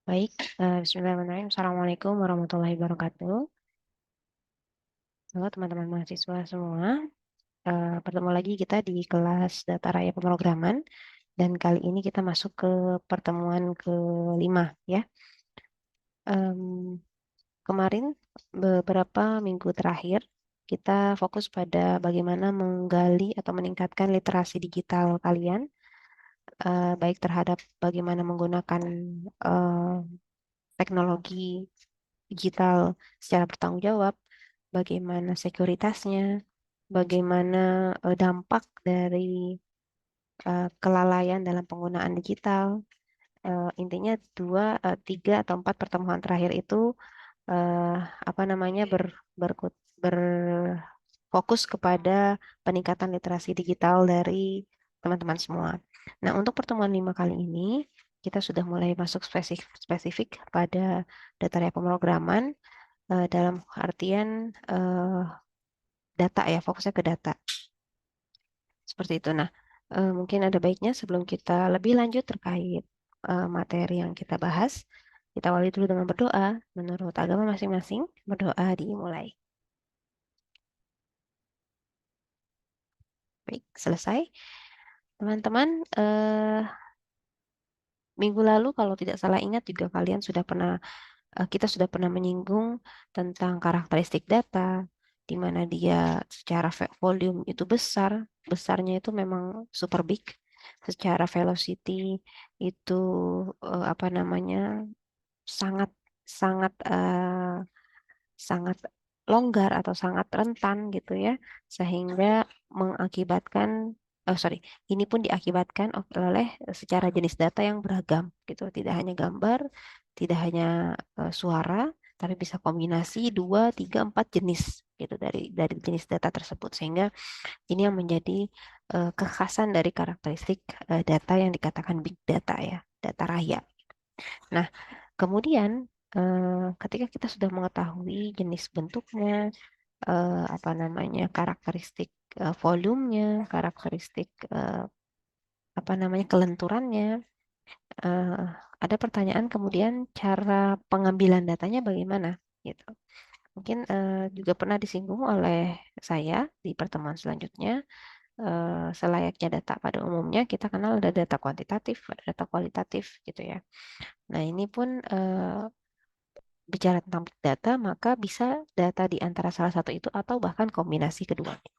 Baik, Bismillahirrahmanirrahim. Assalamualaikum warahmatullahi wabarakatuh. Halo teman-teman mahasiswa semua. Bertemu lagi kita di kelas Data Raya Pemrograman dan kali ini kita masuk ke pertemuan kelima ya. Em, Kemarin beberapa minggu terakhir kita fokus pada bagaimana menggali atau meningkatkan literasi digital kalian, baik terhadap bagaimana menggunakan eh, teknologi digital secara bertanggung jawab, bagaimana sekuritasnya, bagaimana dampak dari kelalaian dalam penggunaan digital. Intinya tiga atau empat pertemuan terakhir itu eh, apa namanya berfokus kepada peningkatan literasi digital dari teman-teman semua. Nah, untuk pertemuan lima kali ini kita sudah mulai masuk spesifik pada data raya pemrograman dalam artian data ya, fokusnya ke data. Seperti itu. Nah, mungkin ada baiknya sebelum kita lebih lanjut terkait materi yang kita bahas, kita awali dulu dengan berdoa. Menurut agama masing-masing, berdoa dimulai. Baik, selesai. Teman-teman, minggu lalu kalau tidak salah ingat juga kalian sudah pernah, kita sudah pernah menyinggung tentang karakteristik data, di mana dia secara volume itu besar, besarnya itu memang super big, secara velocity itu apa namanya sangat sangat sangat longgar atau sangat rentan gitu ya, sehingga mengakibatkan sorry, ini pun diakibatkan oleh secara jenis data yang beragam gitu, tidak hanya gambar, tidak hanya suara, tapi bisa kombinasi dua, tiga, empat jenis gitu dari jenis data tersebut, sehingga ini yang menjadi kekhasan dari karakteristik data yang dikatakan big data ya, data raya. Nah, kemudian ketika kita sudah mengetahui jenis bentuknya, apa namanya karakteristik volumenya, karakteristik apa namanya kelenturannya, eh, ada pertanyaan kemudian cara pengambilan datanya bagaimana gitu. Mungkin juga pernah disinggung oleh saya di pertemuan selanjutnya. Selayaknya data pada umumnya kita kenal ada data kuantitatif, ada data kualitatif gitu ya. Nah, ini pun bicara tentang big data, maka bisa data di antara salah satu itu atau bahkan kombinasi keduanya.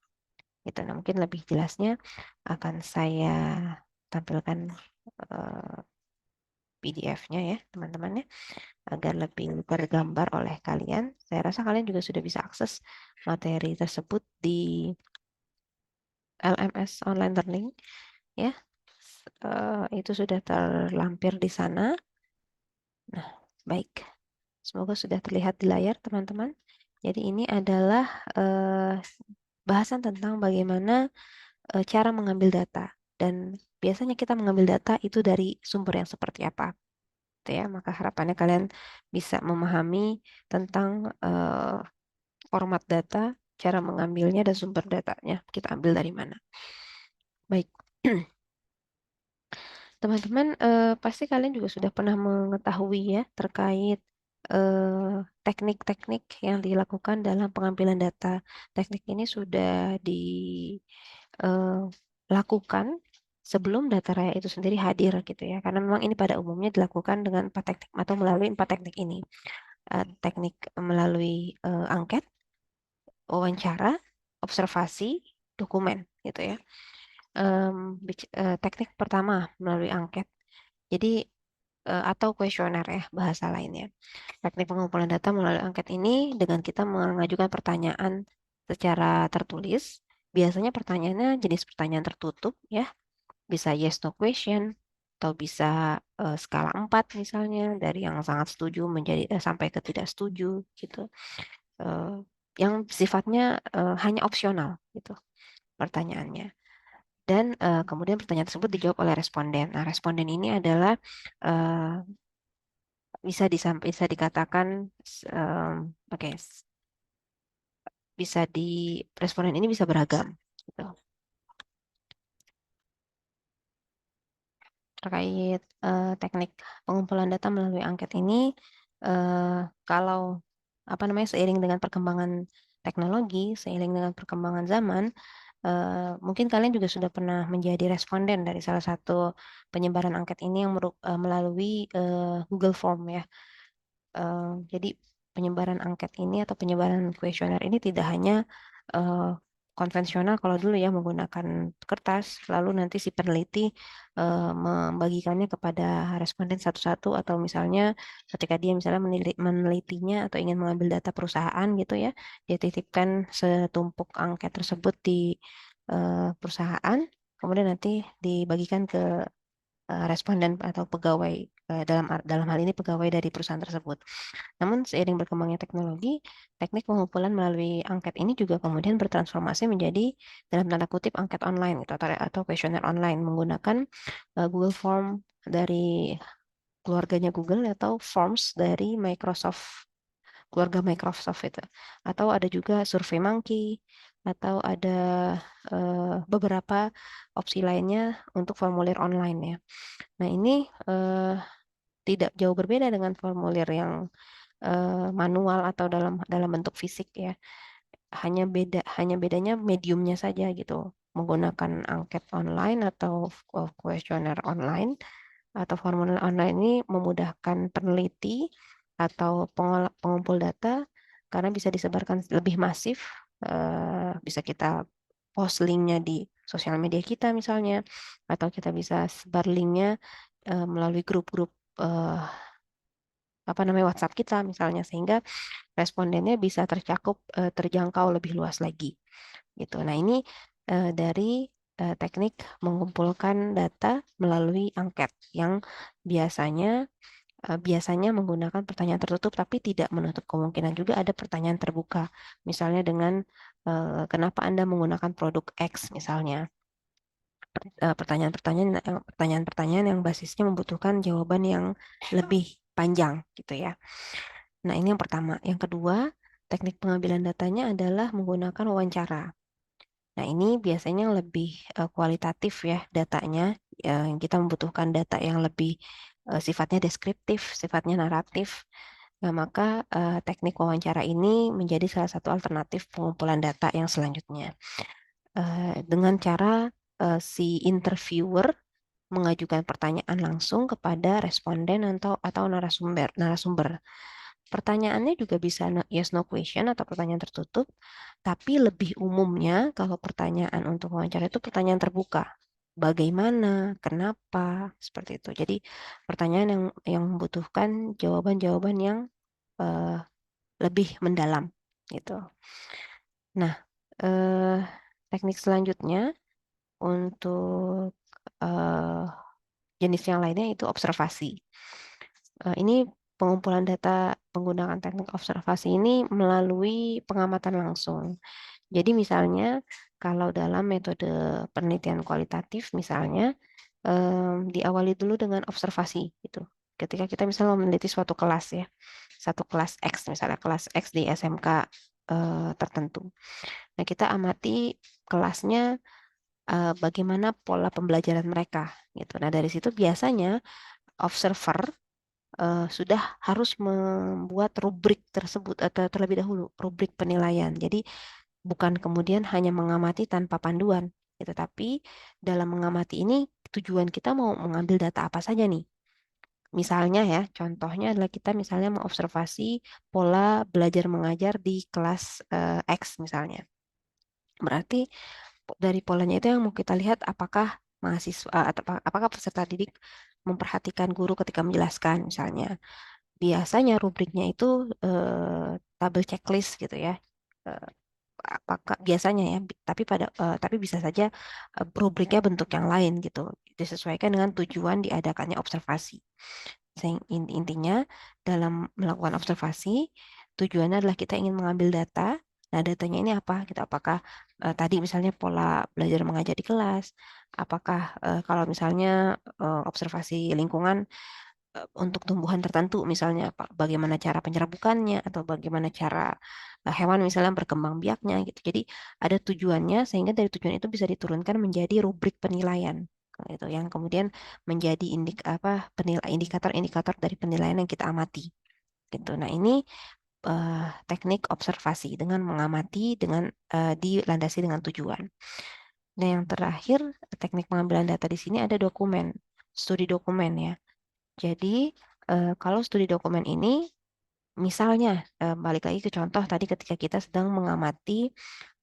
Gitu. Nah, mungkin lebih jelasnya akan saya tampilkan eh, PDF-nya ya, teman-teman ya, agar lebih tergambar oleh kalian. Saya rasa kalian juga sudah bisa akses materi tersebut di LMS Online Learning ya. Itu sudah terlampir di sana. Nah, baik. Semoga sudah terlihat di layar, teman-teman. Jadi ini adalah bahasan tentang bagaimana cara mengambil data. Dan biasanya kita mengambil data itu dari sumber yang seperti apa. Gitu ya. Maka harapannya kalian bisa memahami tentang format data, cara mengambilnya, dan sumber datanya. Kita ambil dari mana. Baik. Teman-teman, pasti kalian juga sudah pernah mengetahui ya terkait teknik-teknik yang dilakukan dalam pengambilan data. Teknik ini sudah dilakukan sebelum data raya itu sendiri hadir gitu ya. Karena memang ini pada umumnya dilakukan dengan empat teknik atau melalui empat teknik ini. Teknik melalui angket, wawancara, observasi, dokumen gitu ya. Teknik pertama melalui angket. Jadi atau kuesioner ya bahasa lainnya. Teknik pengumpulan data melalui angket ini dengan kita mengajukan pertanyaan secara tertulis. Biasanya pertanyaannya jenis pertanyaan tertutup ya, bisa yes no question atau bisa skala 4 misalnya dari yang sangat setuju menjadi sampai ke tidak setuju gitu. Eh, yang sifatnya hanya opsional gitu pertanyaannya. Dan kemudian pertanyaan tersebut dijawab oleh responden. Nah, responden ini adalah eh, bisa dikatakan oke, bisa di responden ini bisa beragam gitu. terkait teknik pengumpulan data melalui angket ini, kalau apa namanya seiring dengan perkembangan teknologi, seiring dengan perkembangan zaman, mungkin kalian juga sudah pernah menjadi responden dari salah satu penyebaran angket ini yang melalui Google Form ya. Jadi penyebaran angket ini atau penyebaran kuesioner ini tidak hanya eh, konvensional kalau dulu ya menggunakan kertas, lalu nanti si peneliti membagikannya kepada responden satu-satu atau misalnya ketika dia misalnya menelitinya atau ingin mengambil data perusahaan gitu ya, dia titipkan setumpuk angket tersebut di perusahaan, kemudian nanti dibagikan ke responden atau pegawai dalam hal ini pegawai dari perusahaan tersebut. Namun seiring berkembangnya teknologi, teknik pengumpulan melalui angket ini juga kemudian bertransformasi menjadi dalam tanda kutip angket online gitu, atau kuesioner online menggunakan Google Form dari keluarganya Google atau Forms dari Microsoft, keluarga Microsoft itu. Atau ada juga SurveyMonkey atau ada beberapa opsi lainnya untuk formulir online ya. Nah, ini eh, tidak jauh berbeda dengan formulir yang manual atau dalam dalam bentuk fisik ya. Hanya bedanya mediumnya saja gitu. Menggunakan angket online atau kuesioner online atau formulir online ini memudahkan peneliti atau pengumpul data karena bisa disebarkan lebih masif. Bisa kita post linknya di sosial media kita misalnya, atau kita bisa sebar linknya melalui grup-grup eh, apa namanya WhatsApp kita misalnya, sehingga respondennya bisa terjangkau lebih luas lagi gitu. Nah, ini dari teknik mengumpulkan data melalui angket yang biasanya biasanya menggunakan pertanyaan tertutup tapi tidak menutup kemungkinan juga ada pertanyaan terbuka. Misalnya dengan kenapa Anda menggunakan produk X misalnya. Pertanyaan-pertanyaan yang basisnya membutuhkan jawaban yang lebih panjang gitu ya. Nah, ini yang pertama. Yang kedua, teknik pengambilan datanya adalah menggunakan wawancara. Nah, ini biasanya lebih kualitatif ya datanya. Yang kita membutuhkan data yang lebih sifatnya deskriptif, sifatnya naratif. Nah, maka teknik wawancara ini menjadi salah satu alternatif pengumpulan data yang selanjutnya. Dengan cara si interviewer mengajukan pertanyaan langsung kepada responden atau narasumber. Pertanyaannya juga bisa yes no question atau pertanyaan tertutup, tapi lebih umumnya kalau pertanyaan untuk wawancara itu pertanyaan terbuka. Bagaimana, kenapa, seperti itu. Jadi pertanyaan yang membutuhkan jawaban-jawaban yang eh, lebih mendalam gitu. Nah, eh, teknik selanjutnya untuk eh, jenis yang lainnya itu observasi. Ini pengumpulan data penggunaan teknik observasi ini melalui pengamatan langsung. Jadi misalnya kalau dalam metode penelitian kualitatif misalnya diawali dulu dengan observasi gitu. Ketika kita misalnya meneliti suatu kelas ya, satu kelas X misalnya kelas X di SMK tertentu. Nah, kita amati kelasnya bagaimana pola pembelajaran mereka gitu. Nah, dari situ biasanya observer sudah harus membuat rubrik tersebut atau terlebih dahulu rubrik penilaian. Jadi bukan kemudian hanya mengamati tanpa panduan, gitu. Tapi dalam mengamati ini tujuan kita mau mengambil data apa saja nih. Misalnya ya, contohnya adalah kita misalnya mengobservasi pola belajar mengajar di kelas X misalnya. Berarti dari polanya itu yang mau kita lihat apakah mahasiswa atau apakah peserta didik memperhatikan guru ketika menjelaskan misalnya. Biasanya rubriknya itu tabel checklist gitu ya. Eh, Apakah biasanya ya, tapi bisa saja rubriknya bentuk yang lain gitu. Disesuaikan dengan tujuan diadakannya observasi. Intinya dalam melakukan observasi tujuannya adalah kita ingin mengambil data. Nah, datanya ini apa? Gitu. Apakah tadi misalnya pola belajar mengajar di kelas, apakah kalau misalnya observasi lingkungan untuk tumbuhan tertentu, misalnya bagaimana cara penyerbukannya atau bagaimana cara hewan misalnya berkembang biaknya gitu. Jadi ada tujuannya sehingga dari tujuan itu bisa diturunkan menjadi rubrik penilaian. gitu, yang kemudian menjadi indikator-indikator dari penilaian yang kita amati gitu. Nah, ini teknik observasi dengan mengamati dengan dilandasi dengan tujuan. Nah, yang terakhir, teknik pengambilan data di sini ada dokumen, studi dokumen ya. Jadi, kalau studi dokumen ini, misalnya, balik lagi ke contoh tadi ketika kita sedang mengamati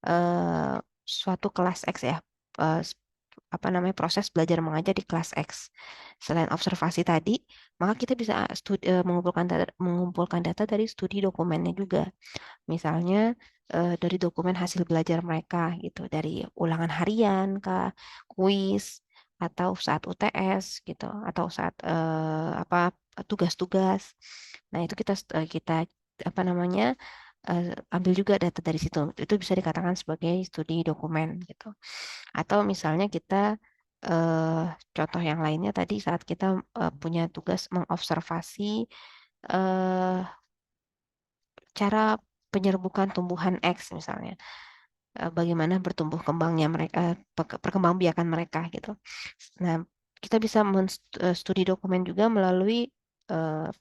eh, suatu kelas X ya, eh, s- apa namanya proses belajar mengajar di kelas X. Selain observasi tadi, maka kita bisa mengumpulkan data dari studi dokumennya juga. Misalnya dari dokumen hasil belajar mereka gitu, dari ulangan harian kah, kuis, atau saat UTS gitu, atau saat tugas-tugas. Nah, itu kita apa namanya ambil juga data dari situ. Itu bisa dikatakan sebagai studi dokumen gitu. Atau misalnya kita eh, contoh yang lainnya tadi saat kita punya tugas mengobservasi eh, cara penyerbukan tumbuhan X misalnya, bagaimana bertumbuh kembangnya mereka, perkembangbiakan mereka gitu. Nah, kita bisa studi dokumen juga melalui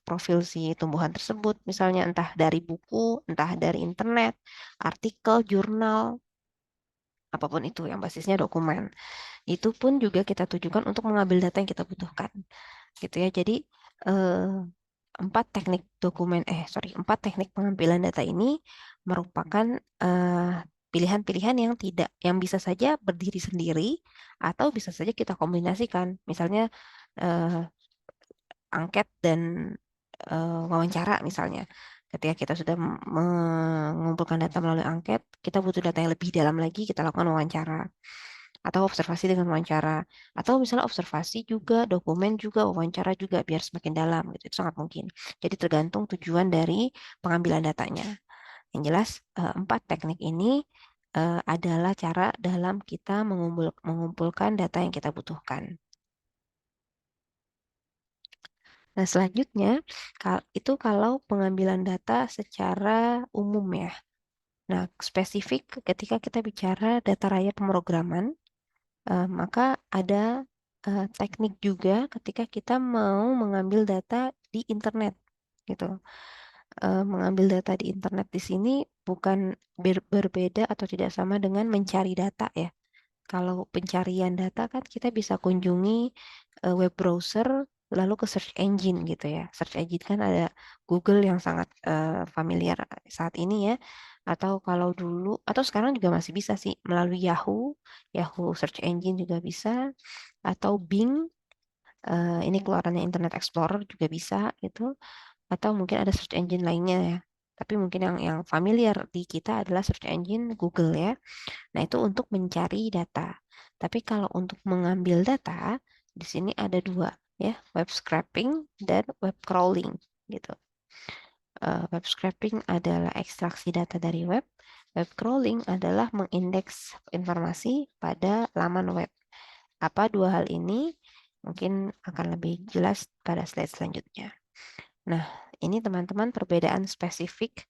profil si tumbuhan tersebut, misalnya entah dari buku, entah dari internet, artikel, jurnal, apapun itu yang basisnya dokumen. Itu pun juga kita tujukan untuk mengambil data yang kita butuhkan, gitu ya. Jadi eh, empat teknik pengambilan data ini merupakan pilihan-pilihan yang bisa saja berdiri sendiri atau bisa saja kita kombinasikan. Misalnya eh, angket dan wawancara misalnya. Ketika kita sudah mengumpulkan data melalui angket, kita butuh data yang lebih dalam lagi, kita lakukan wawancara atau observasi dengan wawancara, atau misalnya observasi juga, dokumen juga, wawancara juga, biar semakin dalam gitu. Itu sangat mungkin. Jadi tergantung tujuan dari pengambilan datanya. Yang jelas, empat teknik ini adalah cara dalam kita mengumpulkan data yang kita butuhkan. Nah, selanjutnya, itu kalau pengambilan data secara umum ya. Nah, spesifik ketika kita bicara data raya pemrograman, maka ada teknik juga ketika kita mau mengambil data di internet gitu. Mengambil data di internet di sini bukan berbeda atau tidak sama dengan mencari data ya. Kalau pencarian data kan kita bisa kunjungi web browser lalu ke search engine gitu ya. Search engine kan ada Google yang sangat familiar saat ini ya. Atau kalau dulu atau sekarang juga masih bisa sih melalui Yahoo, Yahoo Search Engine juga bisa atau Bing, ini keluarannya Internet Explorer juga bisa gitu. Atau mungkin ada search engine lainnya ya. Tapi mungkin yang familiar di kita adalah search engine Google ya. Nah, itu untuk mencari data. Tapi kalau untuk mengambil data, di sini ada dua ya, web scraping dan web crawling gitu. Web scraping adalah ekstraksi data dari web. Web crawling adalah mengindeks informasi pada laman web. Apa dua hal ini? Mungkin akan lebih jelas pada slide selanjutnya. Nah, ini teman-teman perbedaan spesifik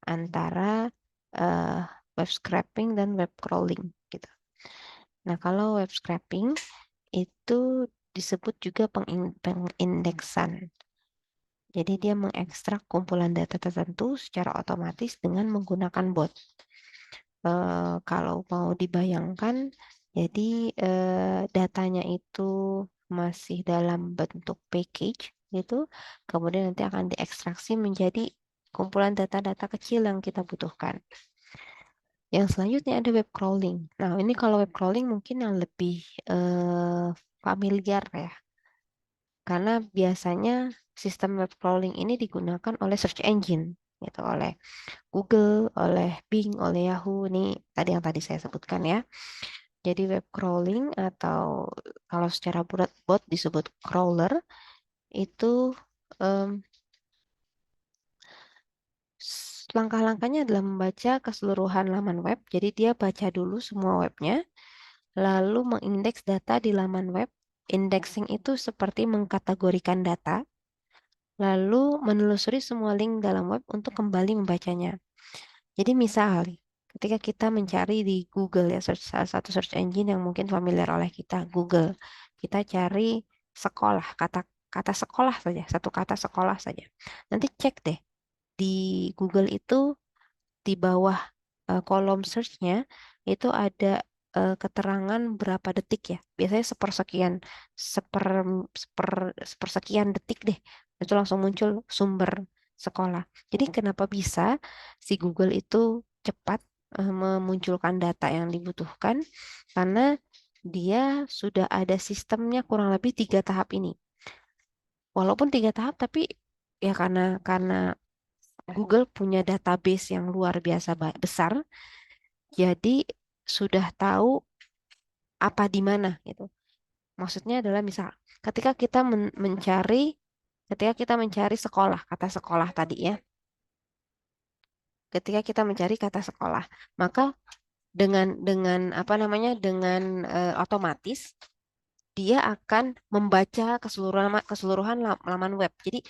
antara eh, web scraping dan web crawling gitu. Nah, kalau web scraping itu disebut juga pengindeksan. Jadi dia mengekstrak kumpulan data tertentu secara otomatis dengan menggunakan bot. Kalau mau dibayangkan, jadi datanya itu masih dalam bentuk package gitu, kemudian nanti akan diekstraksi menjadi kumpulan data-data kecil yang kita butuhkan. Yang selanjutnya ada web crawling. Nah, ini kalau web crawling mungkin yang lebih familiar ya, karena biasanya sistem web crawling ini digunakan oleh search engine, gitu, oleh Google, oleh Bing, oleh Yahoo. Ini tadi yang tadi saya sebutkan ya. Jadi web crawling atau kalau secara bot disebut crawler itu em, langkah-langkahnya adalah membaca keseluruhan laman web. Jadi dia baca dulu semua webnya, lalu mengindeks data di laman web. Indexing itu seperti mengkategorikan data, lalu menelusuri semua link dalam web untuk kembali membacanya. Jadi misal, ketika kita mencari di Google ya, salah satu search engine yang mungkin familiar oleh kita, Google. kita cari sekolah, kata kata sekolah saja, satu kata sekolah saja. Nanti cek deh di Google itu di bawah kolom search-nya itu ada keterangan berapa detik ya. Biasanya sepersekian, seper, seper, sepersekian detik deh. Itu langsung muncul sumber sekolah. Jadi kenapa bisa si Google itu cepat memunculkan data yang dibutuhkan? Karena dia sudah ada sistemnya kurang lebih 3 tahap ini. Walaupun 3 tahap, tapi ya karena Google punya database yang luar biasa besar, jadi sudah tahu apa di mana gitu. Maksudnya adalah misal ketika kita ketika kita mencari sekolah, kata sekolah tadi ya. Ketika kita mencari kata sekolah, maka dengan apa namanya? Dengan otomatis dia akan membaca keseluruhan laman web. Jadi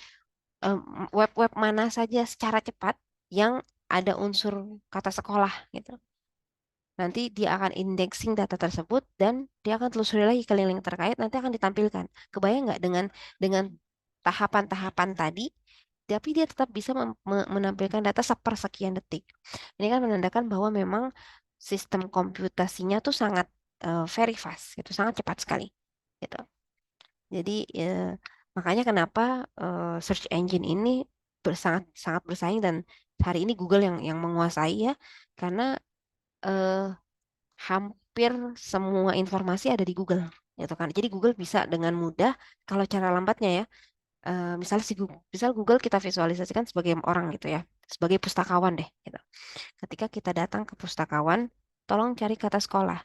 em, web-web mana saja secara cepat yang ada unsur kata sekolah gitu. Nanti dia akan indexing data tersebut dan dia akan telusuri lagi ke link-link terkait, nanti akan ditampilkan. Kebayang nggak dengan tahapan-tahapan tadi, tapi dia tetap bisa menampilkan data sepersekian detik. Ini kan menandakan bahwa memang sistem komputasinya tuh sangat very fast, itu sangat cepat sekali. Gitu. Jadi makanya kenapa search engine ini sangat sangat bersaing dan hari ini Google yang menguasai ya, karena eh, hampir semua informasi ada di Google gitu kan. Jadi Google bisa dengan mudah kalau cara lambatnya ya, misal Google kita visualisasikan sebagai orang gitu ya, sebagai pustakawan deh gitu. Ketika kita datang ke pustakawan, tolong cari kata sekolah.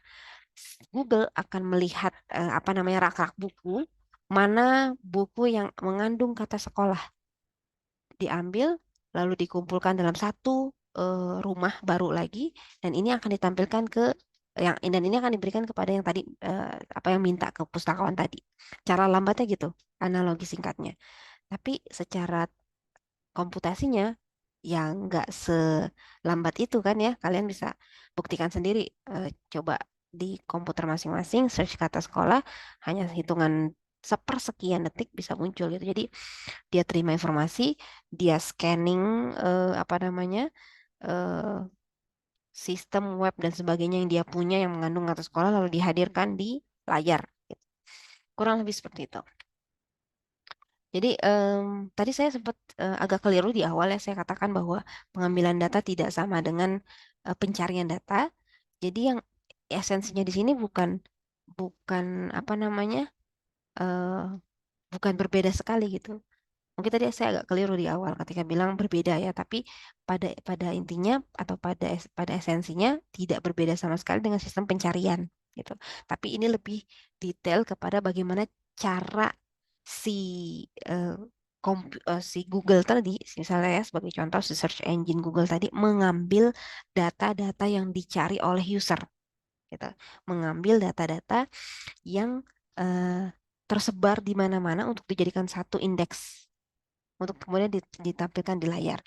Google akan melihat apa namanya rak-rak buku, mana buku yang mengandung kata sekolah diambil lalu dikumpulkan dalam satu rumah baru lagi dan ini akan ditampilkan ke dan ini akan diberikan kepada yang tadi apa yang minta ke pustakawan tadi. Cara lambatnya gitu, analogi singkatnya. Tapi secara komputasinya yang nggak selambat itu kan ya. Kalian bisa buktikan sendiri. Coba di komputer masing-masing search kata sekolah hanya hitungan sepersekian detik bisa muncul gitu. Jadi dia terima informasi, dia scanning apa namanya eh, sistem web dan sebagainya yang dia punya yang mengandung kata sekolah lalu dihadirkan di layar. Gitu. Kurang lebih seperti itu. Jadi tadi saya sempat agak keliru di awal ya saya katakan bahwa pengambilan data tidak sama dengan pencarian data. Jadi yang esensinya di sini bukan bukan apa namanya eh, bukan berbeda sekali gitu. Mungkin tadi saya agak keliru di awal ketika bilang berbeda ya, tapi pada intinya atau pada esensinya tidak berbeda sama sekali dengan sistem pencarian gitu. Tapi ini lebih detail kepada bagaimana cara si eh, si Google tadi, misalnya ya sebagai contoh si search engine Google tadi mengambil data-data yang dicari oleh user gitu. Mengambil data-data yang eh, tersebar di mana-mana untuk dijadikan satu indeks untuk kemudian ditampilkan di layar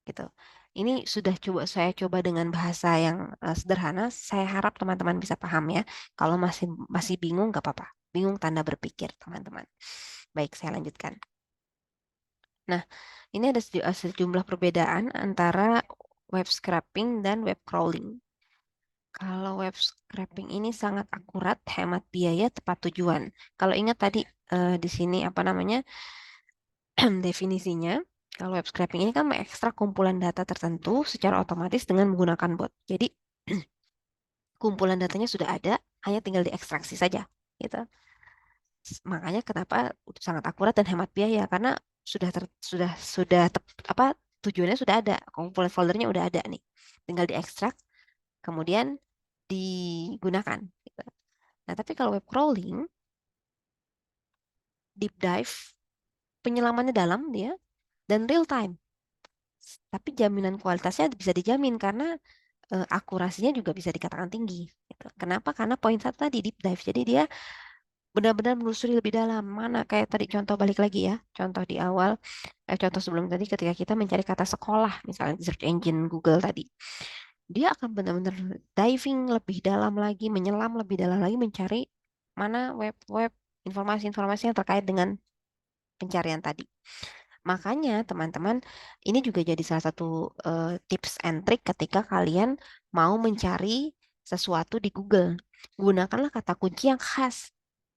gitu. Ini sudah saya coba dengan bahasa yang sederhana. Saya harap teman-teman bisa paham ya. Kalau masih masih bingung nggak apa-apa. Bingung tanda berpikir teman-teman. Baik, saya lanjutkan. Nah, ini ada sejumlah perbedaan antara web scraping dan web crawling. Kalau web scraping ini sangat akurat, hemat biaya, tepat tujuan. Kalau ingat tadi di sini apa namanya definisinya, kalau web scraping ini kan mengekstrak kumpulan data tertentu secara otomatis dengan menggunakan bot. Jadi kumpulan datanya sudah ada, hanya tinggal diekstraksi saja, gitu. Makanya kenapa sangat akurat dan hemat biaya karena apa tujuannya sudah ada, kumpulan foldernya udah ada nih, tinggal diekstrak, kemudian digunakan. Gitu. Nah, tapi kalau web crawling, deep dive, penyelamannya dalam dia dan real time. Tapi jaminan kualitasnya bisa dijamin karena akurasinya juga bisa dikatakan tinggi. Gitu. Kenapa? Karena poin satu tadi deep dive. Jadi dia benar-benar menelusuri lebih dalam. Mana kayak tadi contoh balik lagi ya. Contoh di awal, contoh sebelum tadi ketika kita mencari kata sekolah, misalnya di search engine Google tadi. Dia akan benar-benar diving lebih dalam lagi, menyelam lebih dalam lagi, mencari mana web-web informasi-informasi yang terkait dengan pencarian tadi. Makanya teman-teman, ini juga jadi salah satu tips and trick ketika kalian mau mencari sesuatu di Google. Gunakanlah kata kunci yang khas.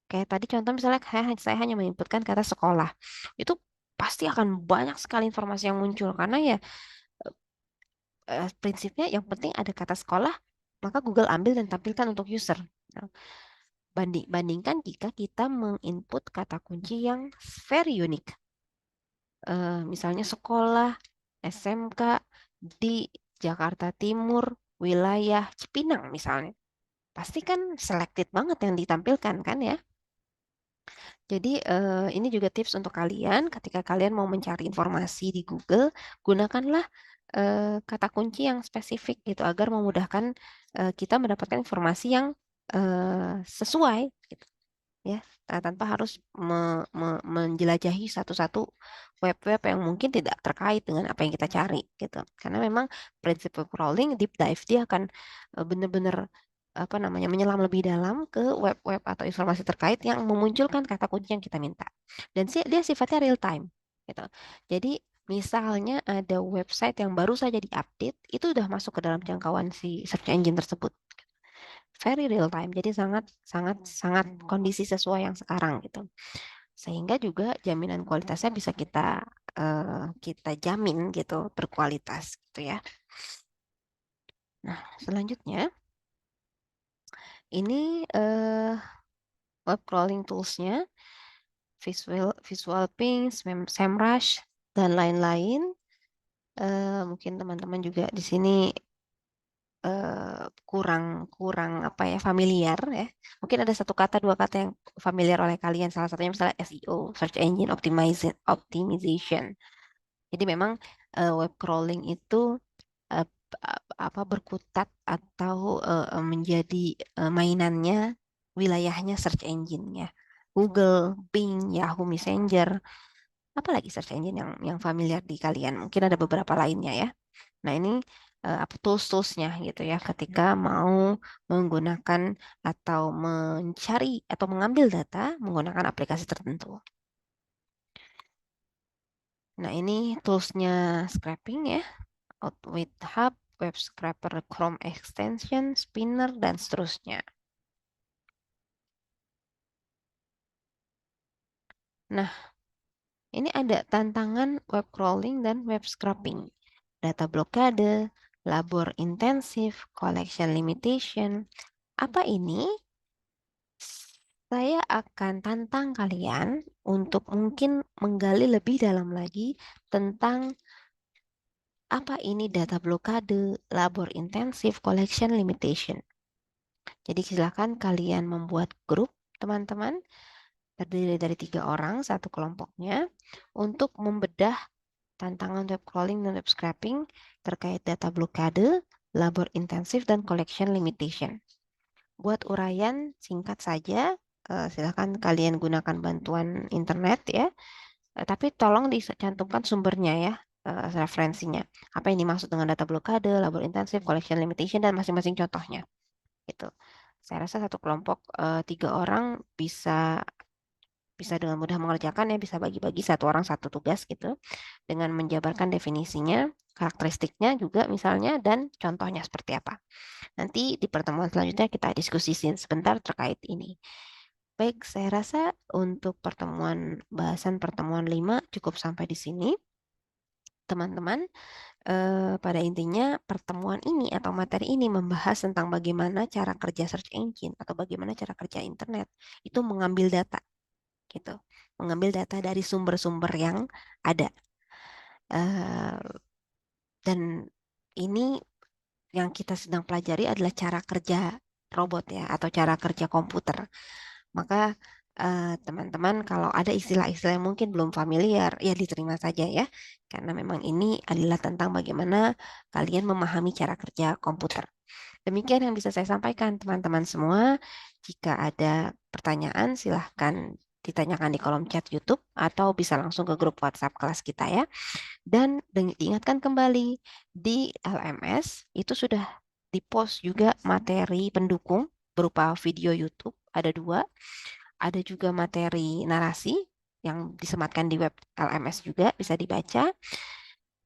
Kayak tadi contoh misalnya saya hanya menginputkan kata sekolah. Itu pasti akan banyak sekali informasi yang muncul karena ya prinsipnya yang penting ada kata sekolah, maka Google ambil dan tampilkan untuk user. Nah, bandingkan jika kita menginput kata kunci yang very unique. Misalnya sekolah, SMK di Jakarta Timur, wilayah Cipinang misalnya. Pasti kan selected banget yang ditampilkan kan ya. Jadi ini juga tips untuk kalian ketika kalian mau mencari informasi di Google, gunakanlah kata kunci yang spesifik gitu agar memudahkan kita mendapatkan informasi yang sesuai gitu ya. Tanpa harus menjelajahi satu-satu web-web yang mungkin tidak terkait dengan apa yang kita cari gitu. Karena memang prinsip web crawling deep dive dia akan benar-benar apa namanya menyelam lebih dalam ke web-web atau informasi terkait yang memunculkan kata kunci yang kita minta. Dan dia sifatnya real time gitu. Jadi misalnya ada website yang baru saja diupdate, itu udah masuk ke dalam jangkauan si search engine tersebut. Very real time. Jadi sangat sangat sangat kondisi sesuai yang sekarang gitu. Sehingga juga jaminan kualitasnya bisa kita jamin gitu, berkualitas gitu ya. Nah, selanjutnya ini web crawling toolsnya, Visual Pink, SEMrush, dan lain-lain. Mungkin teman-teman juga di sini kurang kurang apa ya familiar ya. Mungkin ada satu kata dua kata yang familiar oleh kalian. Salah satunya misalnya SEO, Search Engine Optimization. Jadi memang web crawling itu eh, apa berkutat atau menjadi mainannya wilayahnya search engine ya. Google, Bing, Yahoo Messenger, apalagi search engine yang familiar di kalian. Mungkin ada beberapa lainnya ya. Nah, ini apa tools-toolsnya gitu ya ketika mau menggunakan atau mencari atau mengambil data menggunakan aplikasi tertentu. Nah, ini toolsnya scraping ya, Outwit Hub, Web Scraper, Chrome Extension, Spinner, dan seterusnya. Nah, ini ada tantangan web crawling dan web scraping. Data blokade, labor intensif, collection limitation. Apa ini? Saya akan tantang kalian untuk mungkin menggali lebih dalam lagi tentang apa ini data blokade, labor intensive, collection limitation. Jadi silakan kalian membuat grup teman-teman terdiri dari 3 orang satu kelompoknya untuk membedah tantangan web crawling dan web scraping terkait data blokade, labor intensif, dan collection limitation. Buat uraian singkat saja, silakan kalian gunakan bantuan internet ya. Tapi tolong dicantumkan sumbernya ya, referensinya. Apa yang dimaksud dengan data blokade, labor intensif, collection limitation, dan masing-masing contohnya. Gitu. Saya rasa satu kelompok 3 orang bisa bisa dengan mudah mengerjakan ya, bisa bagi-bagi satu orang satu tugas gitu, dengan menjabarkan definisinya, karakteristiknya juga misalnya, dan contohnya seperti apa. Nanti di pertemuan selanjutnya kita diskusi sebentar terkait ini. Baik, saya rasa untuk bahasan pertemuan 5 cukup sampai di sini. Teman-teman, pada intinya pertemuan ini atau materi ini membahas tentang bagaimana cara kerja search engine atau bagaimana cara kerja internet itu mengambil data gitu. Mengambil data dari sumber-sumber yang ada. Eh, dan ini yang kita sedang pelajari adalah cara kerja robot ya atau cara kerja komputer. Maka teman-teman kalau ada istilah-istilah yang mungkin belum familiar, ya diterima saja ya. Karena memang ini adalah tentang bagaimana kalian memahami cara kerja komputer. Demikian yang bisa saya sampaikan teman-teman semua. Jika ada pertanyaan silahkan ditanyakan di kolom chat YouTube atau bisa langsung ke grup WhatsApp kelas kita ya. Dan diingatkan kembali di LMS itu sudah dipost juga materi pendukung berupa video YouTube ada 2, Ada juga materi narasi yang disematkan di web LMS juga bisa dibaca.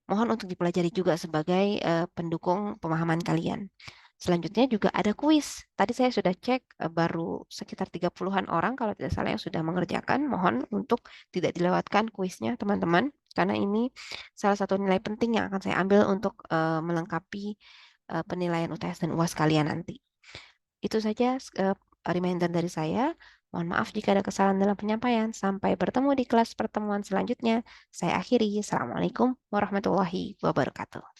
Mohon untuk dipelajari juga sebagai pendukung pemahaman kalian. Selanjutnya juga ada kuis. Tadi saya sudah cek baru sekitar 30-an orang kalau tidak salah yang sudah mengerjakan. Mohon untuk tidak dilewatkan kuisnya teman-teman karena ini salah satu nilai penting yang akan saya ambil untuk melengkapi penilaian UTS dan UAS kalian nanti. Itu saja reminder dari saya. Mohon maaf jika ada kesalahan dalam penyampaian. Sampai bertemu di kelas pertemuan selanjutnya. Saya akhiri. Assalamualaikum warahmatullahi wabarakatuh.